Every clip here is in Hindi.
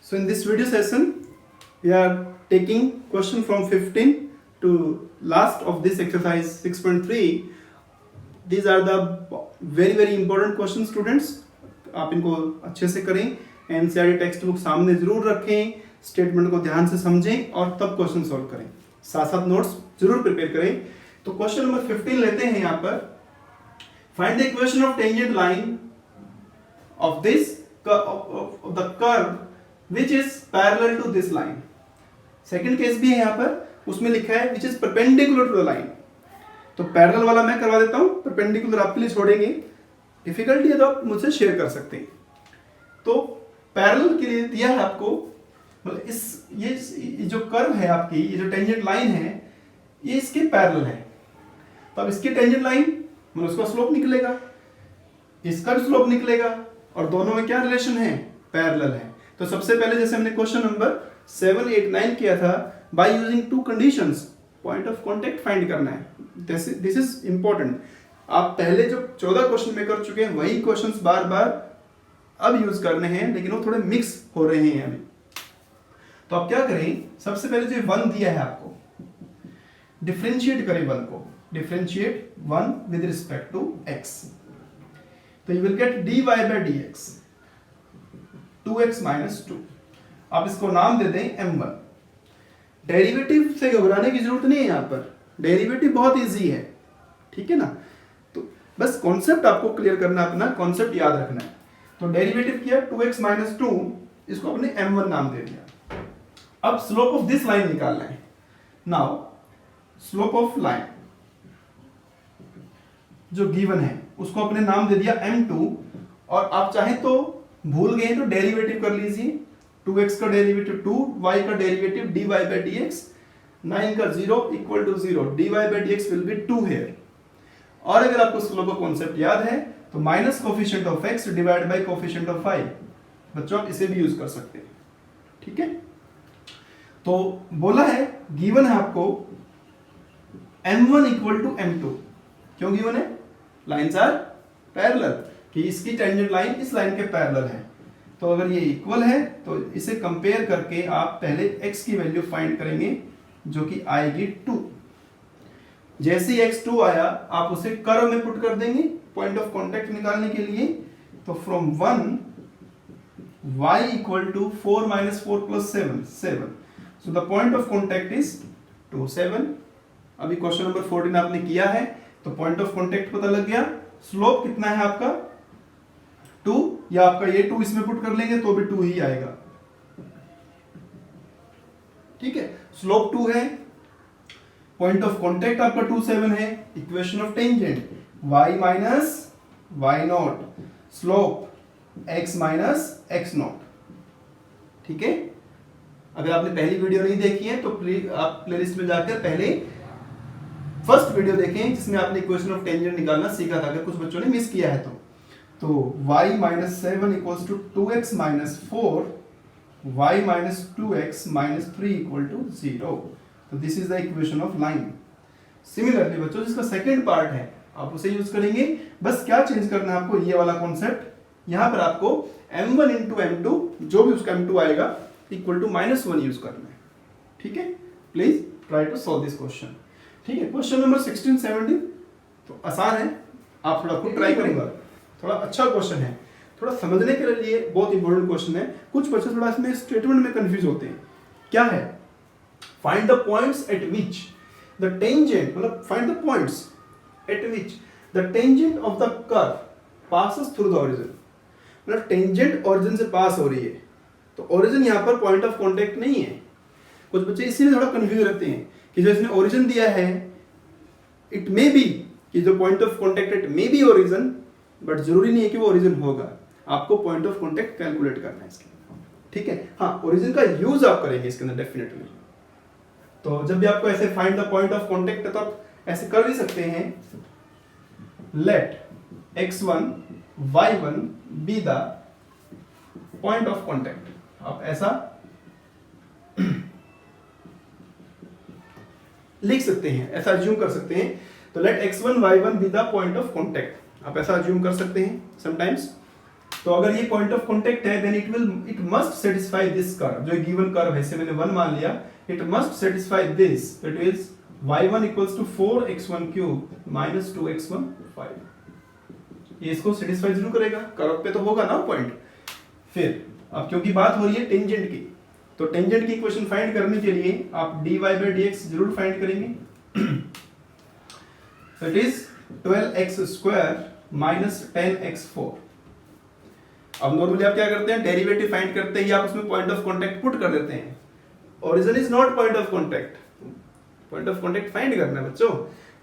So in this video session, we are taking question from 15 to last of this exercise 6.3. These are the very important questions students. आप इनको अच्छे से करें, एनसीईआरटी टेक्स्ट बुक सामने जरूर रखें, स्टेटमेंट को ध्यान से समझें और तब क्वेश्चन सॉल्व करें। साथ साथ नोट्स जरूर प्रिपेयर करें। तो क्वेश्चन नंबर 15 लेते हैं यहाँ पर। Find the equation of tangent line of this of the curve which is parallel to this line. Second case भी है यहाँ पर, उसमें लिखा है which is perpendicular to the line. तो पैरेलल वाला मैं करवा देता हूँ, परपेंडिकुलर आपके लिए छोड़ेंगे। डिफिकल्टी है तो आप मुझसे शेयर कर सकते हैं। तो पैरेलल के लिए दिया है आपको, मतलब ये जो कर्व है आपकी, ये जो टेंजेंट लाइन है, ये इसके पैरेलल है। तो अब इसकी टेंजेंट लाइन मतलब उसका स्लोप निकलेगा, इसका भी स्लोप निकलेगा, और दोनों में क्या रिलेशन है? पैरेलल है। तो सबसे पहले जैसे हमने क्वेश्चन नंबर 7, 8, 9 किया था, by using to conditions point of contact find करना है। This is important. आप पहले जो 14 क्वेश्चन में कर चुके हैं वही क्वेश्चंस बार बार अब यूज करने हैं, लेकिन वो थोड़े मिक्स हो रहे हैं अभी। तो आप क्या करें, सबसे पहले जो 1 दिया है आपको, डिफरेंशिएट करें 1 को, differentiate 1 with respect to x। तो you will get dy by dx 2x minus 2। आप इसको नाम दे दें m1। डेरिवेटिव से घबराने की जरूरत नहीं है, यहाँ पर डेरिवेटिव बहुत इजी है, ठीक है ना। तो बस कॉन्सेप्ट आपको क्लियर करना, अपना कॉन्सेप्ट याद रखना है। तो डेरिवेटिव किया 2x minus 2, इसको अपने m1 नाम दे दिया। अब स्लोप ऑफ दिस लाइन निकालना है। नाउ स्लोप ऑफ लाइन जो गिवन है उसको अपने नाम दे दिया m2, और आप चाहे तो भूल गए तो डेरिवेटिव कर लीजिए। 2x का डेरिवेटिव 2, y का डेरिवेटिव dy by dx, 9 का 0 equal to 0, dy by dx will be 2 here. और अगर आपको स्लोप का कॉन्सेप्ट याद है तो minus coefficient of x divide by coefficient of y। बच्चों आप इसे भी यूज कर सकते हैं, ठीक है। तो बोला है, गिवन है आपको m1 इक्वल टू m2। क्यों गिवन है? लाइन्स आर पैरेलल, कि इसकी टेंजेंट लाइन इस लाइन के पैरेलल है। तो अगर ये इक्वल है तो इसे कंपेयर करके आप पहले x की वैल्यू फाइंड करेंगे, जो कि आएगी 2। जैसे ही x 2 आया, आप उसे कर्व में पुट कर देंगे पॉइंट ऑफ कांटेक्ट निकालने के लिए। तो from 1 y equal to 4 minus 4 plus 7, 7। So the point of contact is 2, 7। अभी क्वेश्चन नंबर 14 आपने किया है, तो पॉइंट ऑफ कांटेक्ट पता लग गया। स्लोप कितना है आपका? 2, या आपका ये 2 इसमें पुट कर लेंगे तो भी 2 ही आएगा, ठीक है। स्लोप 2 है, पॉइंट ऑफ कांटेक्ट आपका 2, 7 है। Equation of tangent y minus y not, slope x minus x not, ठीक है। अगर आपने पहली वीडियो नहीं देखी है तो प्लीज आप प्लेलिस्ट में जाकर पहले फर्स्ट वीडियो देखें, जिसमें आपने इक्वेशन ऑफ टेंजेंट निकालना सीखा था, अगर कुछ बच्चों ने मिस किया है तो y minus 7 equals to 2x minus 4, y minus 2x minus 3 equal to 0। तो this is the equation of line. Similarly बच्चों, जिसका सेकेंड पार्ट है आप उसे यूज करेंगे। बस क्या चेंज करना है आपको, ये वाला कॉन्सेप्ट, यहाँ पर आपको m1 इंटू m2, जो भी उसका m2 आएगा, इक्वल टू -1 यूज करना है, ठीक है। Please try to solve this question, ठीक है। क्वेश्चन नंबर 16, 17 तो आसान है, आप थोड़ा खुद ट्राई करेंगे। थोड़ा अच्छा क्वेश्चन है, थोड़ा समझने के लिए बहुत इंपॉर्टेंट क्वेश्चन है। कुछ बच्चे थोड़ा इसमें स्टेटमेंट में कंफ्यूज होते हैं। क्या है? Find the points at which the tangent, मतलब find the points at which the tangent of the curve passes through the origin. मतलब टेंजेंट ओरिजिन से पास हो रही है, तो ओरिजिन यहाँ पर पॉइंट ऑफ कॉन्टेक्ट नहीं है। कुछ बच्चे इसीलिए थोड़ा कंफ्यूज रहते हैं कि जो इसने ओरिजिन दिया है, इट मे बी कि जो point of contact it may be origin, but जरूरी नहीं है कि वो ओरिजिन होगा। आपको पॉइंट ऑफ कांटेक्ट कैलकुलेट करना है इसके, ठीक है। हाँ, ओरिजिन का यूज आप करेंगे इसके अंदर डेफिनेटली। तो जब भी आपको ऐसे find the point of contact है तो आप ऐसे कर भी सकते हैं, let x1 y1 be the point of contact. आप ऐसा लिख सकते हैं, ऐसा अज्यूम कर सकते हैं। तो let x1 y1 be the point of contact, आप ऐसा अज्यूम कर सकते हैं समटाइम्स। तो अगर ये पॉइंट ऑफ कांटेक्ट है then it must satisfy this curve, जो गिवन कर्व है, इसे मैंने 1 मान लिया, it must satisfy this, it is y1 equals to 4x1 cube minus 2x1 5। ये इसको सेटिस्फाई जरूर करेगा, कर्व पे तो होगा ना पॉइंट। फिर अब क्योंकि बात हो रही है टेंजेंट की, तो टेंजेंट की इक्वेशन फाइंड करने के लिए आप dy by dx जरूर फाइंड करेंगे। It is 12x square minus 10x4। अब नॉर्मली आप क्या करते हैं, डेरिवेटिव फाइंड करते ही आप उसमें पॉइंट ऑफ कांटेक्ट पुट कर देते हैं। Origin is not point of contact, point of contact find करना है बच्चों।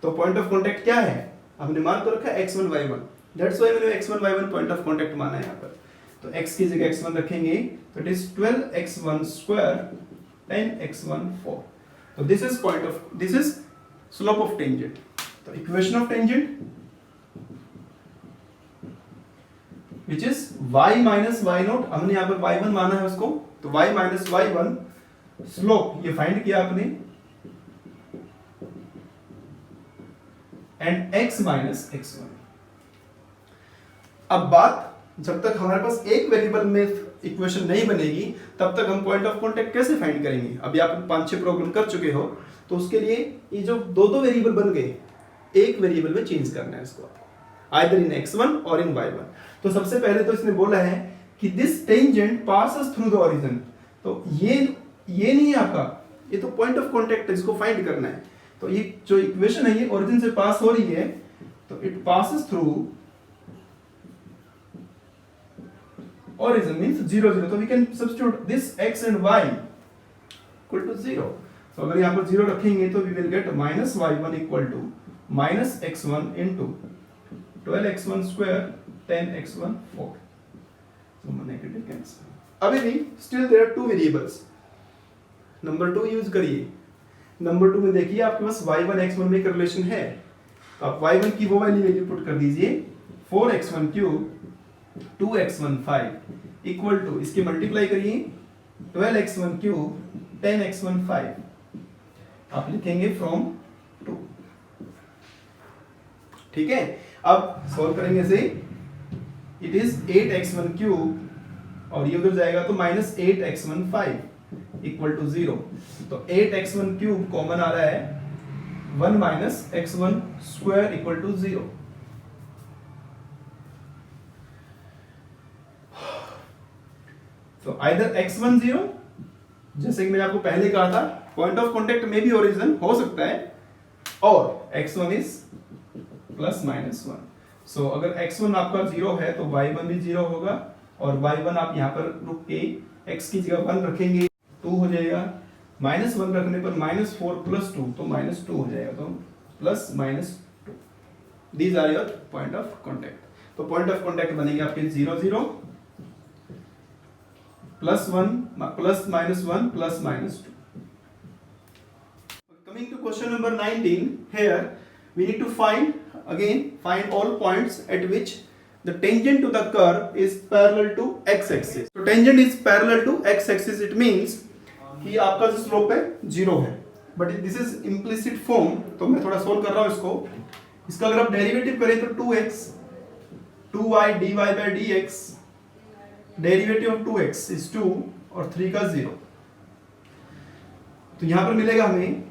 तो पॉइंट ऑफ कांटेक्ट क्या है, हमने मान तो रखा है x1 y1, दैट्स व्हाई मैंने x1 y1 point of contact माना है यहाँ पर। तो x की जगह x1 रखेंगे, तो it is 12x1 square 10x1 4। तो this is point of, this is slope of tangent. तो equation of tangent which is y minus y0, हमने यहाँ पर y1 माना है उसको, तो y minus y1 स्लोप ये फाइंड किया आपने, एंड x minus x1। अब बात, जब तक हमारे पास एक वेरिएबल में इक्वेशन नहीं बनेगी तब तक हम पॉइंट ऑफ कांटेक्ट कैसे फाइंड करेंगे। अभी आप 5-6 प्रॉब्लम कर चुके हो, तो उसके लिए ये जो दो वेरिएबल बन गए, एक वेरिएबल में चेंज करना है इसको, आइदर इन x1 और इन y1। तो सबसे पहले तो इसने बोला है कि this tangent passes through the origin. तो ये नहीं है आपका, ये तो पॉइंट ऑफ कांटेक्ट है, इसको फाइंड करना है। तो ये जो इक्वेशन है ये ओरिजिन से पास हो रही है, तो it passes through origin means 0 0, तो we can substitute this x and y equal to 0। तो अगर यहाँ पर 0 रखेंगे तो we will get minus y1 equal to minus x1 into 12x1 square 10x1 4। so negative cancel। अभी भी still there are two variables, number 2 use करिए। नंबर 2 में देखिए आपके पास y1 x1 में एक रिलेशन है, तो आप y1 की वो वैल्यू पुट कर दीजिए, 4x1 cube 2x1 5 equal to, इसके मल्टीप्लाई करिए 12x1 क्यूब 10x1 5, आप लिखेंगे फ्रॉम 2। ठीक है, अब सॉल्व करेंगे इसे, इट इज 8x1 क्यूब और ये उधर जाएगा तो माइनस 8x1 5 इक्वल टू 0। तो 8x1 क्यूब कॉमन आ रहा है, 1 minus x1 square equal to 0। तो आइदर x1 0, जैसे कि मैंने आपको पहले कहा था पॉइंट ऑफ कांटेक्ट में भी ओरिजिन हो सकता है, और x1 इज प्लस माइनस 1। सो अगर x1 आपका 0 है तो y1 भी 0 होगा, और y1 आप यहाँ पर रुक के x की जगह 1 रखेंगे 2 हो जाएगा, माइनस 1 रखने पर माइनस 4 प्लस 2 तो माइनस 2 हो जाएगा, तो plus minus 2। These are your point of contact. तो पॉइंट ऑफ कांटेक्ट बनेंगे आपके 0 0 plus 1 plus minus 1 plus minus 2। Coming to question number 19, here we need to find all points at which the tangent to the curve is parallel to x-axis। So tangent is parallel to x-axis, it means कि आपका जो स्लोप है 0 है, but this is implicit form। तो मैं थोड़ा सोल्व कर रहा हूँ इसको। इसका अगर आप डेरिवेटिव करें तो 2x 2y dy by dx, derivative of 2x is 2 और 3 का 0। तो यहां पर मिलेगा हमें,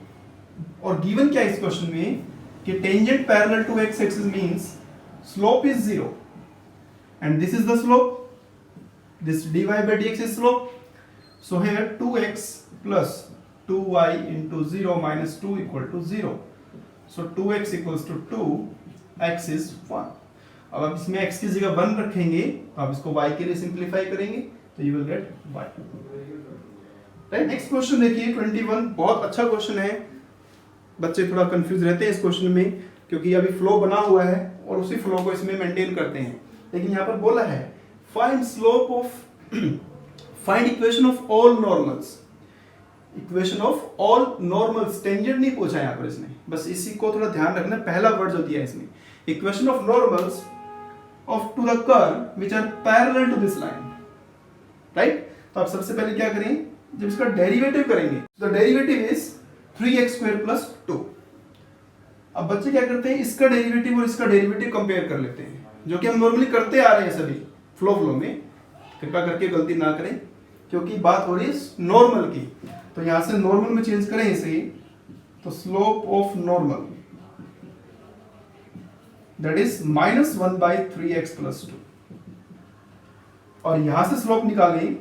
और गिवन क्या है इस क्वेश्चन में कि tangent parallel to x axis means slope is 0 and this is the slope, this dy by dx is slope। so here 2x plus 2y into 0 minus 2 equal to 0। so 2x equals to 2, x is 1। अब आप इसमें x की जगह 1 रखेंगे तो आप इसको y के लिए सिंपलीफाई करेंगे, तो you will gate y। Right, next question देखिए 21, बहुत अच्छा क्वेश्चन है। बच्चे थोड़ा कंफ्यूज रहते हैं इस क्वेश्चन में, क्योंकि अभी फ्लो बना हुआ है और उसी फ्लो को इसमें मेंटेन करते हैं। लेकिन यहाँ पर बोला है find slope of find equation of all normals. Equation of all normals, tangent नहीं पूछा यहाँ पर इसने, बस इसी को थोड़ा ध्यान रखना, पहला वर्ड जो दिया है इसमें, equation of normals of to the curve which are parallel to this line। Right, तो आप सबसे पहले क्या करें, जब इसका डेरिवेटिव करेंगे, the derivative is 3x square plus 2। अब बच्चे क्या करते हैं, इसका डेरिवेटिव और इसका डेरिवेटिव कंपेयर कर लेते हैं, जो कि हम नॉर्मली करते आ रहे हैं सभी फ्लो में, कृपया करके गलती ना करें क्योंकि बात हो रही है नॉर्मल की। तो यहां से नॉर्मल में चेंज करें इसे, तो slope of normal that is -1/3x+2, और यहां से स्लोप निकालें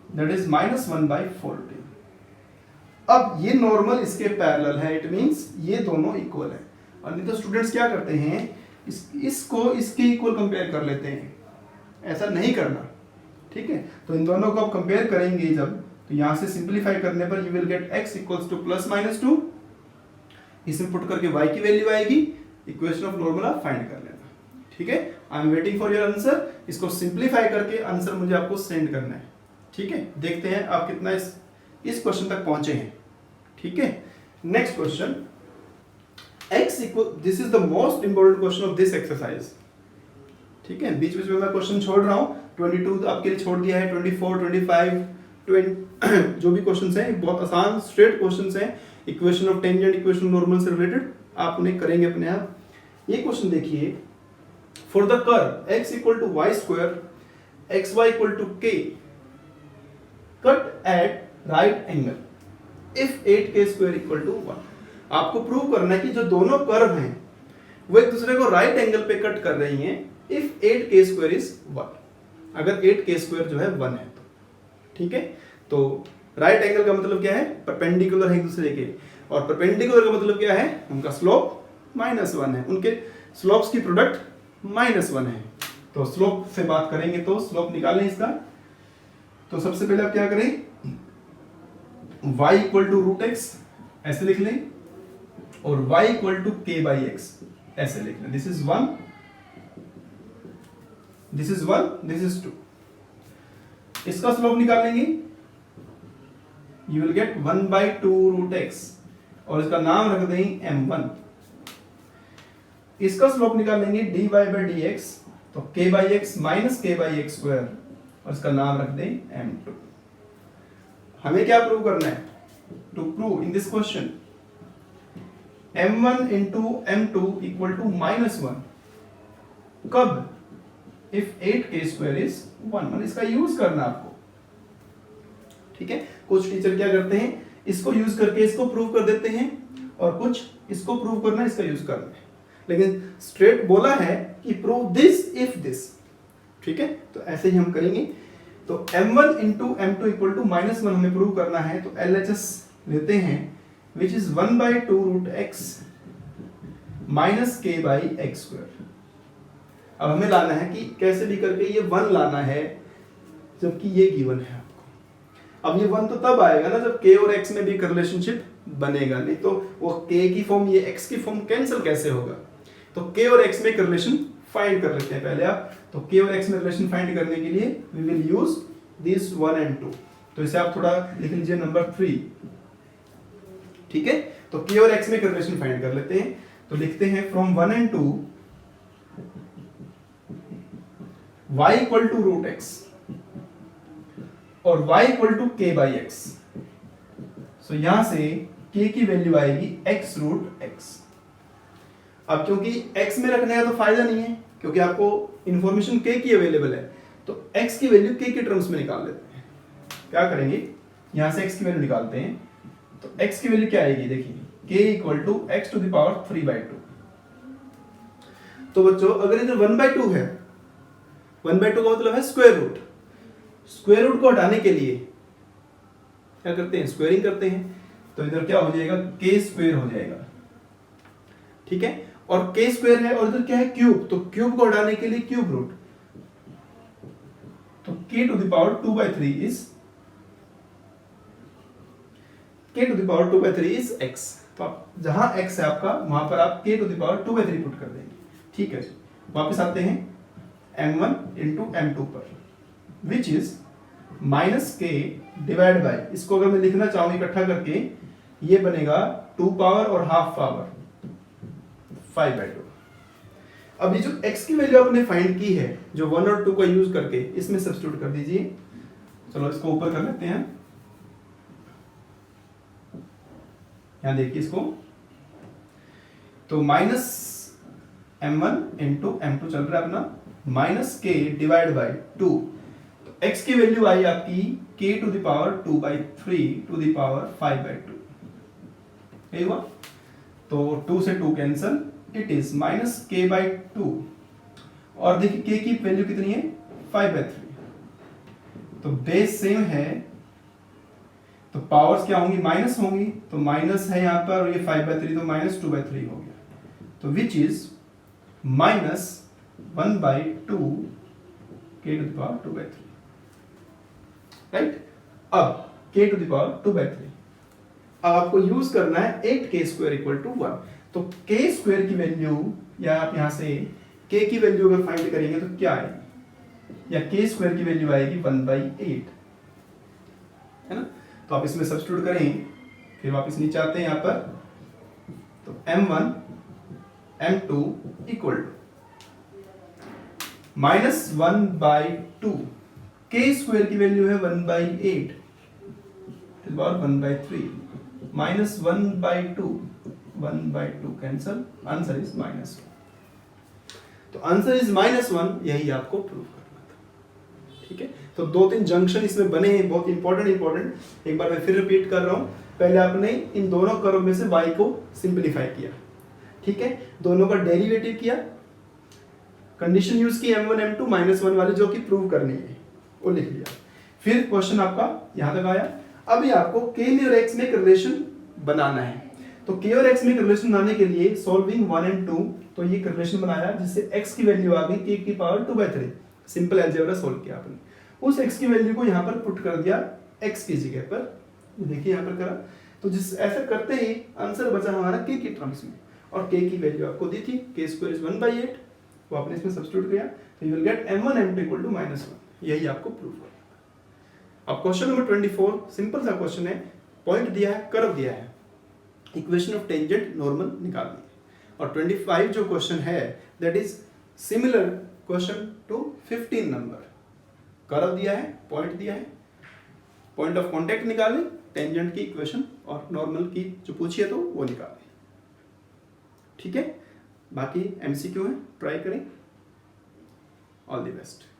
दैट इज -1/14। अब ये नॉर्मल इसके पैरेलल है, इट मींस ये दोनों इक्वल है। और नहीं तो स्टूडेंट्स क्या करते हैं, इसको इसके इक्वल कंपेयर कर लेते हैं, ऐसा नहीं करना, ठीक है। तो इन दोनों को आप कंपेयर करेंगे जब, तो यहां से सिंप्लीफाई करने पर यू विल गेट x = +-2, इसमें पुट करके y की वैल्यू आएगी, इक्वेशन ऑफ नॉर्मल आप फाइंड कर लेना, ठीक है। I am waiting for your answer. इसको सिंप्लीफाई करके आंसर मुझे आपको सेंड करना है, ठीक है। देखते हैं आप कितना इस क्वेश्चन तक पहुंचे हैं, ठीक है। Next question, this is the most important question of this exercise, ठीक है। बीच बीच में मैं क्वेश्चन छोड़ रहा हूं, 22 आपके लिए छोड़ दिया है, 24, 25, 20 जो भी क्वेश्चंस हैं बहुत आसान स्ट्रेट क्वेश्चंस हैं, equation of tangent, equation normal से रिलेटेड आप उन्हें करेंगे अपने आप। ये क्वेश्चन देखिए, for the curve x = y², xy = k, cut at right angle if 8k² = 1। आपको प्रूव करना है कि जो दोनों कर्व हैं वो एक दूसरे को राइट एंगल पे कट कर रही हैं इफ 8k² = 1, अगर 8k² जो है 1 है तो, ठीक है। तो राइट एंगल का मतलब क्या है, परपेंडिकुलर है एक दूसरे के, और परपेंडिकुलर का मतलब क्या है, उनका स्लोप -1 है, उनके स्लोप्स की प्रोडक्ट -1 है। तो स्लोप से बात करेंगे तो स्लोप निकालें इसका, तो सबसे पहले आप क्या करें, y = √x ऐसे लिख लें, और y = k/x ऐसे लिख लें। This is 1, this is 1, this is 2। इसका स्लोप निकालेंगे, यू विल गेट 1/2 √x, और इसका नाम रख दें m1। इसका स्लोप निकालेंगे dy/dx, तो k/x - k/x², और इसका नाम रख दें m2। हमें क्या प्रूव करना है, to prove in this question m1 × m2 = -1, कब, इफ 8k² = 1, इसका यूज करना आपको, ठीक है। कुछ टीचर क्या करते हैं, इसको यूज करके इसको प्रूव कर देते हैं, और कुछ इसको प्रूव करना इसका यूज करना है, लेकिन स्ट्रेट बोला है कि प्रूव दिस इफ दिस, ठीक है। तो ऐसे ही हम करेंगे। तो m1 × m2 = -1 हमें प्रूव करना है, तो LHS लेते हैं, which is 1/2 √x - k/x²। अब हमें लाना है कि कैसे भी करके ये 1 लाना है, जबकि ये गिवन है आपको। अब ये 1 तो तब आएगा ना जब k और x में भी रिलेशनशिप बनेगा, नहीं तो वो k की फॉर्म ये x की फॉर्म कैंसिल कैसे होगा। तो k और x में एक रिलेशन फाइंड कर लेते हैं पहले आप। तो k और x में रिलेशन फाइंड करने के लिए we will use this 1 and 2। तो इसे आप थोड़ा लिख लीजिए नंबर 3, ठीक है। तो k और x में एक रिलेशन फाइंड कर लेते हैं, तो लिखते हैं फ्रॉम 1 and 2 y = √x और y = k/x। सो यहां से k की वैल्यू आएगी x√x। अब क्योंकि x में रखने का तो फायदा नहीं है, क्योंकि आपको इंफॉर्मेशन k की अवेलेबल है, तो x की वैल्यू k के टर्म्स में निकाल लेते हैं। क्या करेंगे, यहां से x की वैल्यू निकालते हैं, तो x की वैल्यू क्या आएगी, देखिए k = x⁵²। तो बच्चों अगर इधर 1/2 है, 1/2 का मतलब है स्क्वायर रूट, स्क्वायर रूट को हटाने के लिए क्या करते हैं, स्क्वायरिंग करते हैं। तो इधर क्या हो जाएगा, k² हो जाएगा, ठीक है। और k² है और इधर क्या है, क्यूब, तो क्यूब को हटाने के लिए क्यूब रूट, तो k⁵² is k⁵² is x। तो आप जहां x है आपका, वहां पर आप k⁵² पुट कर देंगे, ठीक है। वापस आते हैं m1 × m2 पर, which is -k divide by, इसको अगर मैं लिखना चाहूं इकट्ठा करके, ये बनेगा 2 पावर और हाफ पावर 5/2। अब ये जो x की वैल्यू आपने फाइंड की है, जो 1 और 2 का यूज करके, इसमें सब्स्टिट्यूट कर दीजिए। चलो इसको ऊपर कर लेते हैं, यहां देखिए इसको, तो -m1 × m2 चल रहा है अपना, माइनस के डिवाइड बाई 2। तो x की वैल्यू आई आपकी k to the power 2/3 to the power 5/2। यही हुआ। तो 2 से 2 cancel, it is minus k/2। और देखिए k की वैल्यू कितनी है 5/3। तो बेस सेम है तो पावर्स क्या होंगी माइनस होंगी, तो माइनस है यहाँ पर और ये 5/3 तो माइनस 2/3 हो गया। तो which is minus 1/2 k to the power 2/3। Right. अब k टू द पावर 2/3 अब आपको यूज करना है 8k² इक्वल टू 1। तो k² की वैल्यू, या आप यहां से k की वैल्यू अगर फाइंड करेंगे तो क्या आएगी, या k² की वैल्यू आएगी 1/8, है ना। तो आप इसमें सब्स्टिट्यूट करें, फिर वापस नीचे आते हैं यहां पर। तो m1 m2 equal to -1/2, k² की वैल्यू है 1/8 1/3 -1/2 1/2 कैंसल, आंसर इज -1। तो आंसर इज -1, यही आपको प्रूव करना था। ठीक है। तो 2-3 जंक्शन इसमें बने हैं, बहुत इंपॉर्टेंट। एक बार मैं फिर रिपीट कर रहा हूं। पहले आपने इन दोनों कर्व में से y को सिंप्लीफाई किया, ठीक है, दोनों का डेरिवेटिव किया, कंडीशन यूज की m1 m2 -1 वाली जो कि प्रूव करनी है वो लिख लिया। फिर क्वेश्चन आपका यहां तक आया। अभी आपको k में और x में एक रिलेशन बनाना है। तो k और x में एक रिलेशन बनाने के लिए सॉल्विंग 1 एंड 2, तो ये रिलेशन बनाया जिससे x की वैल्यू आ गई k की पावर 2/3। सिंपल अलजेब्रा सॉल्व किया आपने। उस x की वैल्यू को यहाँ पर पुट कर दिया x की जगह पर, देखिए यहाँ पर करा। तो जिस ऐसा करते ही आंसर बचा हमारा k की टर्म्स में, और k की वैल्यू आपको दी थी k² इज 1/8, वो आपने इसमें सब्स्टिट्यूट किया। तो you will get m1 m2 equal to -1। यही आपको प्रूव करना था। अब क्वेश्चन नंबर 24 सिंपल सा क्वेश्चन है, पॉइंट दिया है, कर्व दिया है, इक्वेशन ऑफ टेंजेंट नॉर्मल निकालनी है। और 25 जो क्वेश्चन है that is similar question to 15 number. Curve दिया है, पॉइंट दिया है, पॉइंट ऑफ कांटेक्ट निकालें, टेंजेंट की इक्वेशन और नॉर्मल की जो पूछी है तो वो निकालें। ठीक है, बाकी एमसीक्यू है, ट्राई करें। All the best.